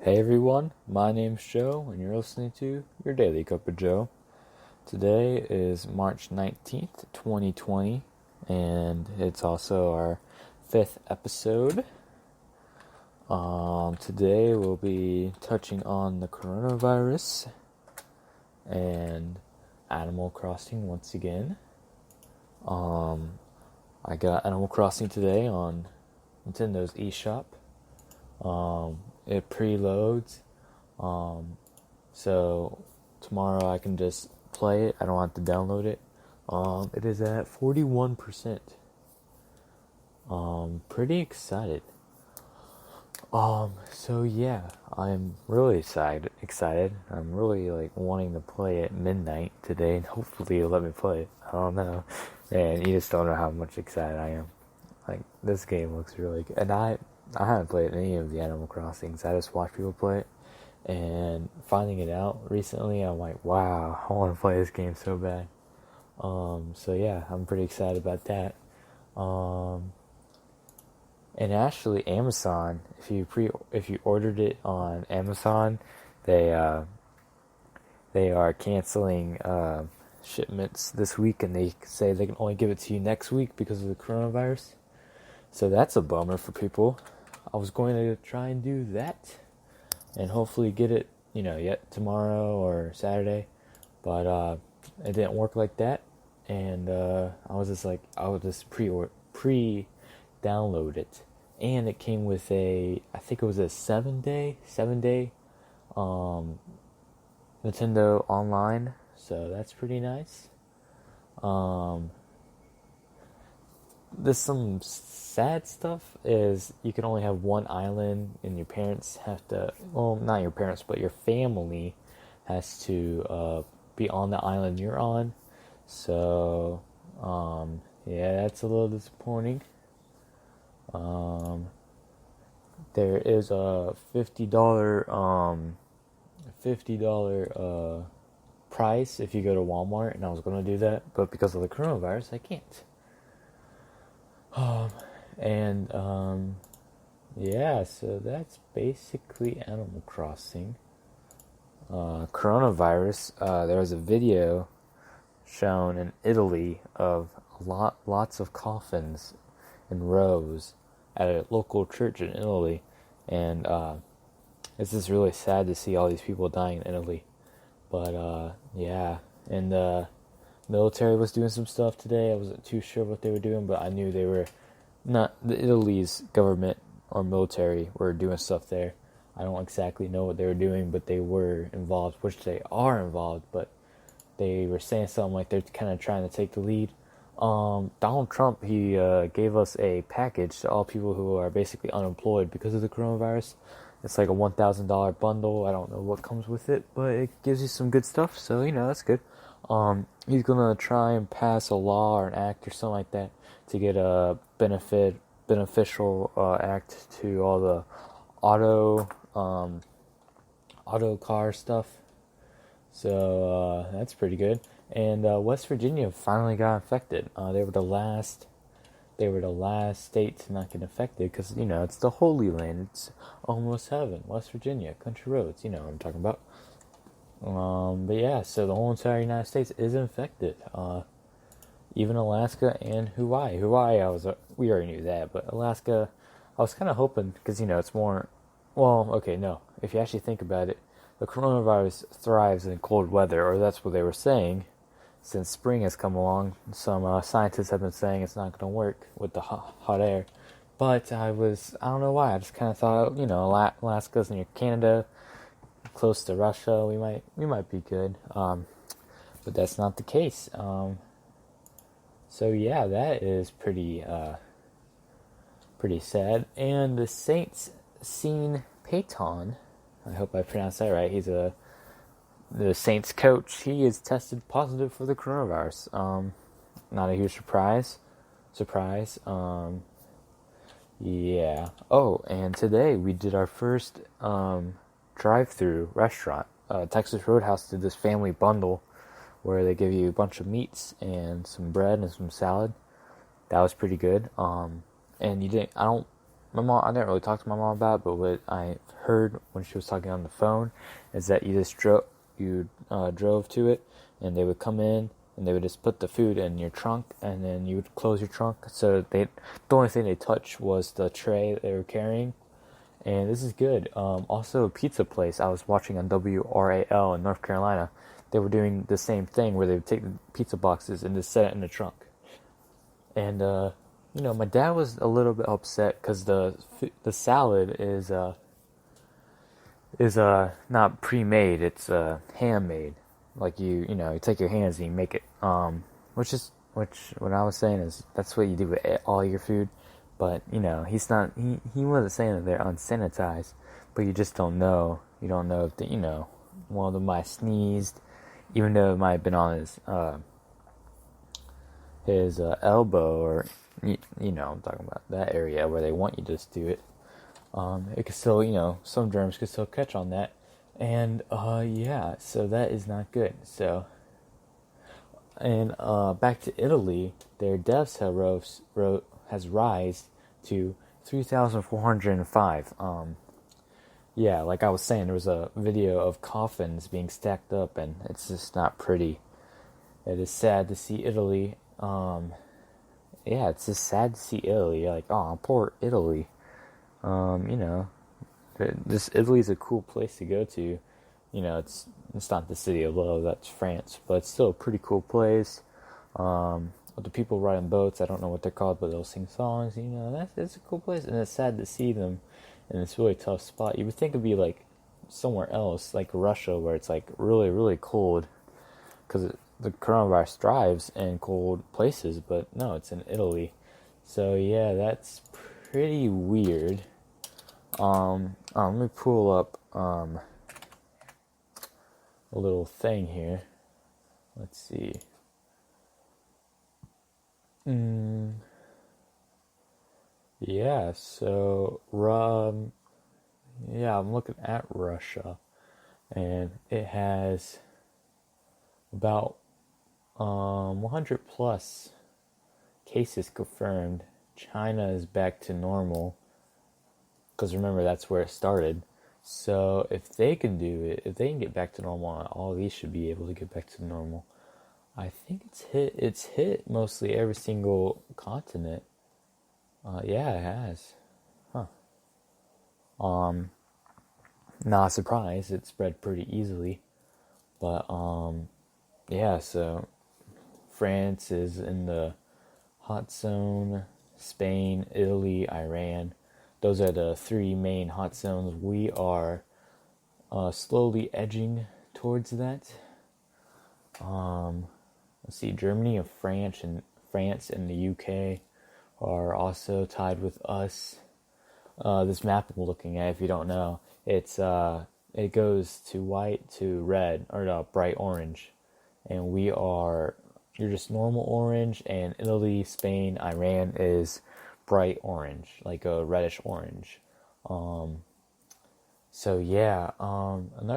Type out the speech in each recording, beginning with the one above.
Hey everyone, my name's Joe, and you're listening to Your Daily Cup of Joe. Today is March 19th, 2020, and it's also our 5th episode. Today we'll be touching on the coronavirus and Animal Crossing once again. I got Animal Crossing today on Nintendo's eShop. It preloads, so tomorrow I can just play it. I don't have to download it. It is at 41%. Pretty excited. So yeah, I'm really excited. I'm really wanting to play at midnight today, and hopefully you'll let me play it. I don't know. Man, you just don't know how much excited I am. This game looks really good. And I haven't played any of the Animal Crossings. I just watch people play it. And finding it out recently, I'm like, wow, I want to play this game so bad. So yeah, I'm pretty excited about that. And actually, Amazon, if you ordered it on Amazon, they are canceling shipments this week, and they say they can only give it to you next week because of the coronavirus. So that's a bummer for people. I was going to try and do that and hopefully get it, yet tomorrow or Saturday, but it didn't work like that. And I would just pre-download it, and it came with I think it was a 7-day Nintendo Online, so that's pretty nice. There's some sad stuff is you can only have one island, and your parents have to, well, not your parents, but your family has to be on the island you're on. So, yeah, that's a little disappointing. There is a $50 price if you go to Walmart, and I was going to do that, but because of the coronavirus, I can't. Yeah, so that's basically Animal Crossing. Coronavirus, there was a video shown in Italy of lots of coffins in rows at a local church in Italy, and it's just really sad to see all these people dying in Italy. But yeah, and the military was doing some stuff today. I wasn't too sure what they were doing, but I knew they were not, the Italy's government or military were doing stuff there. I don't exactly know what they were doing, but they were involved, which they are involved, but they were saying something like they're kind of trying to take the lead. Donald Trump, he gave us a package to all people who are basically unemployed because of the coronavirus. It's like a $1,000 bundle. I don't know what comes with it, but it gives you some good stuff, so, that's good. He's gonna try and pass a law or an act or something like that to get a beneficial act to all the auto car stuff. So that's pretty good. And West Virginia finally got infected. They were the last state to not get infected because it's the Holy Land. It's almost heaven. West Virginia, country roads. You know what I'm talking about. But yeah, so the whole entire United States is infected. Even Alaska and Hawaii. We already knew that, but Alaska, I was kind of hoping, because, it's more, well, okay, no. If you actually think about it, the coronavirus thrives in cold weather, or that's what they were saying. Since spring has come along, some scientists have been saying it's not going to work with the hot air. But I don't know why, I just kind of thought, Alaska's near Canada, close to Russia, we might be good, but that's not the case. So yeah, that is pretty sad. And the Saints Sean Payton, I hope I pronounced that right. He's the Saints coach. He is tested positive for the coronavirus. Not a huge surprise. Yeah. Oh, and today we did our first drive-through restaurant. Texas Roadhouse did this family bundle where they give you a bunch of meats and some bread and some salad. That was pretty good. And my mom, I didn't really talk to my mom about it, but what I heard when she was talking on the phone is that you just drove to it, and they would come in, and they would just put the food in your trunk, and then you would close your trunk. So the only thing they touched was the tray that they were carrying, and this is good. Also, a pizza place I was watching on WRAL in North Carolina, they were doing the same thing where they would take the pizza boxes and just set it in the trunk. And my dad was a little bit upset because the salad is not pre-made; it's handmade. Like you take your hands and you make it. Which what I was saying is that's what you do with all your food. But he's not. He wasn't saying that they're unsanitized, but you just don't know. You don't know if one of them might have sneezed, even though it might have been on his elbow, or I'm talking about that area where they want you to just do it. It could still, some germs could still catch on that, and so that is not good. So, and back to Italy, their deaths has risen to 3,405. Like I was saying, there was a video of coffins being stacked up, and it's just not pretty. It is sad to see Italy. It's just sad to see Italy. Like, oh, poor Italy. This Italy's a cool place to go to. It's not the city of love, that's France, but it's still a pretty cool place. With the people riding boats, I don't know what they're called, but they'll sing songs. It's a cool place, and it's sad to see them in this really tough spot. You would think it'd be like somewhere else, like Russia, where it's like really, really cold, because the coronavirus thrives in cold places, but no, it's in Italy. So yeah, that's pretty weird. Let me pull up a little thing here. Let's see. I'm looking at Russia, and it has about 100 plus cases confirmed. China is back to normal, because remember, that's where it started. So if they can do it, if they can get back to normal, all these should be able to get back to normal. I think it's hit mostly every single continent. Yeah, it has. Not surprised, it spread pretty easily. But so France is in the hot zone, Spain, Italy, Iran. Those are the three main hot zones. We are slowly edging towards that. Let's see, Germany and France and the UK are also tied with us. This map I'm looking at, if you don't know, it goes to white to red, or no, bright orange, and you're just normal orange, and Italy, Spain, Iran is bright orange, like a reddish orange. Another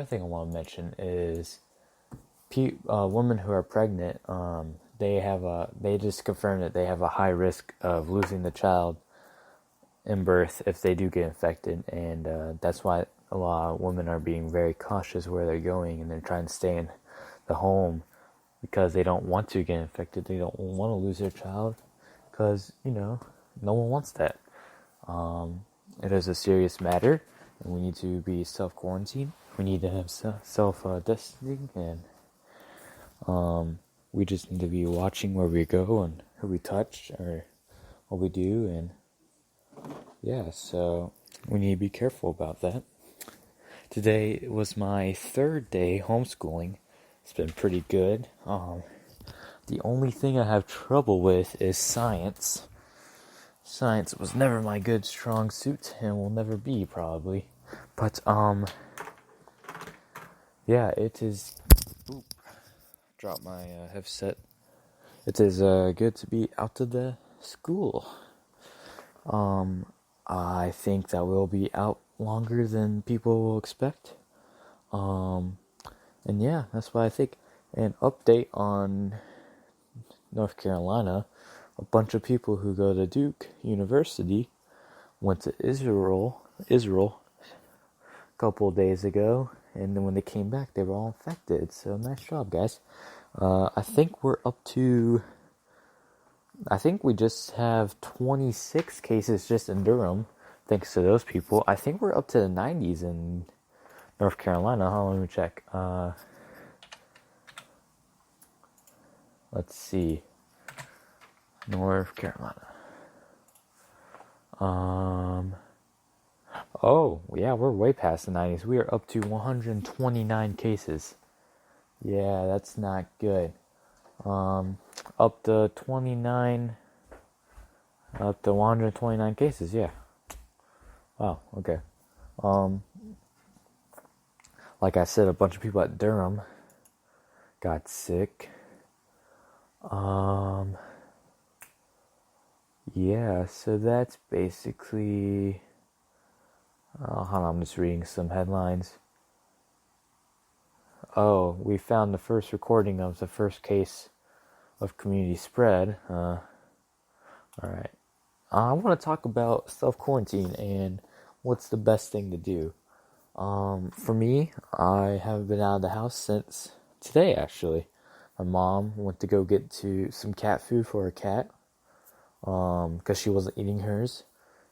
thing I want to mention is women who are pregnant. They just confirmed that they have a high risk of losing the child in birth if they do get infected, and that's why a lot of women are being very cautious where they're going, and they're trying to stay in the home because they don't want to get infected. They don't want to lose their child because no one wants that. It is a serious matter, and we need to be self-quarantined. We need to have self-distancing, and we just need to be watching where we go and who we touch or what we do, and so we need to be careful about that. Today was my third day homeschooling. It's been pretty good. The only thing I have trouble with is science. Science was never my good strong suit and will never be, probably. But it is. Oop, dropped my headset. It is good to be out of the school. I think that we'll be out longer than people will expect. That's why I think. An update on North Carolina, a bunch of people who go to Duke University went to Israel a couple of days ago, and then when they came back, they were all infected. So nice job, guys. I think we just have 26 cases just in Durham, thanks to those people. I think we're up to the 90s in North Carolina. Hold on, let me check. Let's see. North Carolina. Oh, yeah, we're way past the 90s. We are up to 129 cases. Yeah, that's not good. Up to 129 cases, yeah. Wow, okay. Like I said, a bunch of people at Durham got sick. Yeah, so that's basically... hold on, I'm just reading some headlines. Oh, we found the first recording of the first case of community spread. Alright. I want to talk about self-quarantine and what's the best thing to do. For me, I haven't been out of the house since today, actually. My mom went to go get some cat food for her cat, because she wasn't eating hers.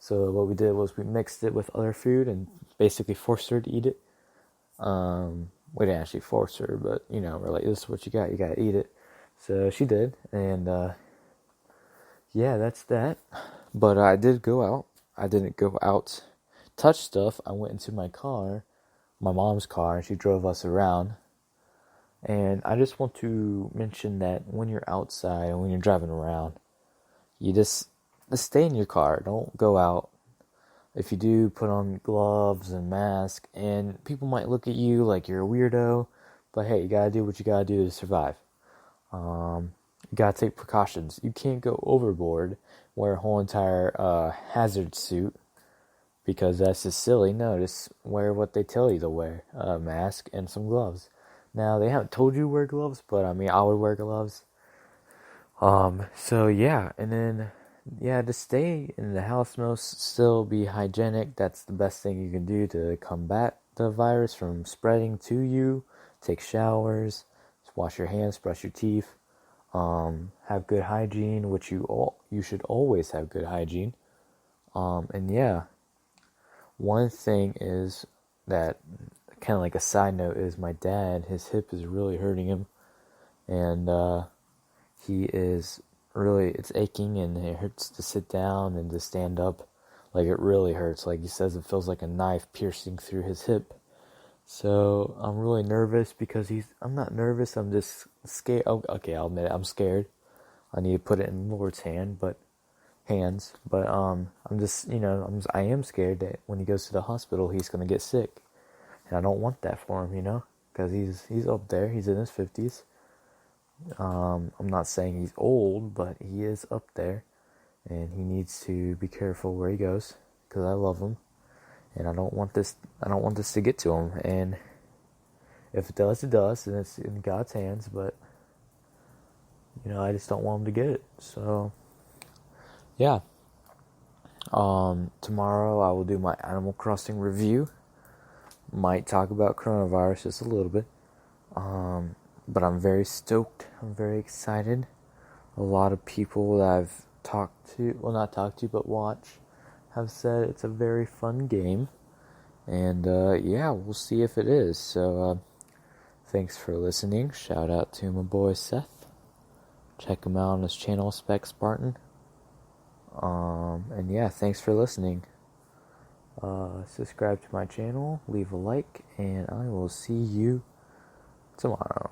So what we did was we mixed it with other food and basically forced her to eat it. We didn't actually force her, but, we're like, this is what you gotta eat it. So she did, and, yeah, that's that. But I did go out. I didn't go out, touch stuff. I went into my car, my mom's car, and she drove us around. And I just want to mention that when you're outside and when you're driving around, you just stay in your car. Don't go out. If you do, put on gloves and mask, and people might look at you like you're a weirdo, but hey, you gotta do what you gotta do to survive. You gotta take precautions. You can't go overboard, wear a whole entire hazard suit, because that's just silly. No, just wear what they tell you to wear, a mask and some gloves. Now, they haven't told you to wear gloves, but I would wear gloves. So yeah, and then, to stay in the house, still be hygienic. That's the best thing you can do to combat the virus from spreading to you. Take showers, wash your hands, brush your teeth, have good hygiene, which you should always have good hygiene. And yeah, one thing is that, kind of like a side note, is my dad, his hip is really hurting him, and he is really, it's aching, and it hurts to sit down and to stand up. Like, it really hurts. Like, he says it feels like a knife piercing through his hip. So I'm really nervous because I'm not nervous, I'm just scared. Oh, okay, I'll admit it, I'm scared. I need to put it in the Lord's hands, but I'm just, I am scared that when he goes to the hospital, he's going to get sick. And I don't want that for him, because he's up there, he's in his 50s. I'm not saying he's old, but he is up there, and he needs to be careful where he goes, because I love him, and I don't want this to get to him. And if it does, it does, and it's in God's hands. But I just don't want him to get it. So yeah, tomorrow I will do my Animal Crossing review. Might talk about coronavirus just a little bit. But I'm very stoked. I'm very excited. A lot of people that I've not talked to, but watch, have said it's a very fun game. And, we'll see if it is. So, thanks for listening. Shout out to my boy Seth. Check him out on his channel, Spec Spartan. And yeah, thanks for listening. Subscribe to my channel, leave a like, and I will see you tomorrow.